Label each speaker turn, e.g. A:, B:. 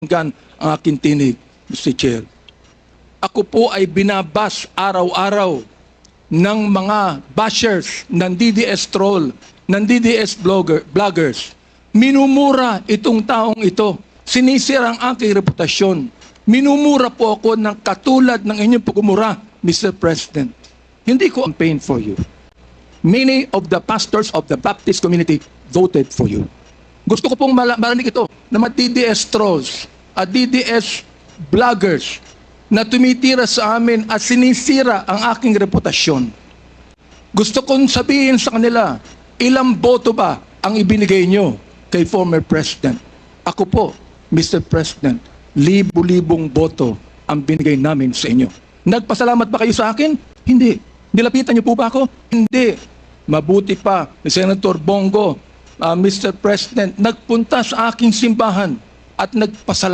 A: ang aking tinig, Mr. Chair. Ako po ay binabas araw-araw ng mga bashers ng DDS troll, ng DDS vloggers. Minumura itong taong ito. Sinisira ang aking reputasyon. Minumura po ako ng katulad ng inyong pagmumura, Mr. President. Hindi ko campaign for you. Many of the pastors of the Baptist community voted for you. Gusto ko pong marinig ito na mga DDS trolls at DDS vloggers na tumitira sa amin at sinisira ang aking reputasyon. Gusto kong sabihin sa kanila, ilang boto ba ang ibinigay nyo kay former President? Ako po, Mr. President, libo-libong boto ang binigay namin sa inyo. Nagpasalamat ba kayo sa akin? Hindi. Nilapitan niyo po ba ako? Hindi. Mabuti pa, Senator Bongo, Mr. President, nagpunta sa aking simbahan at nagpasalamat.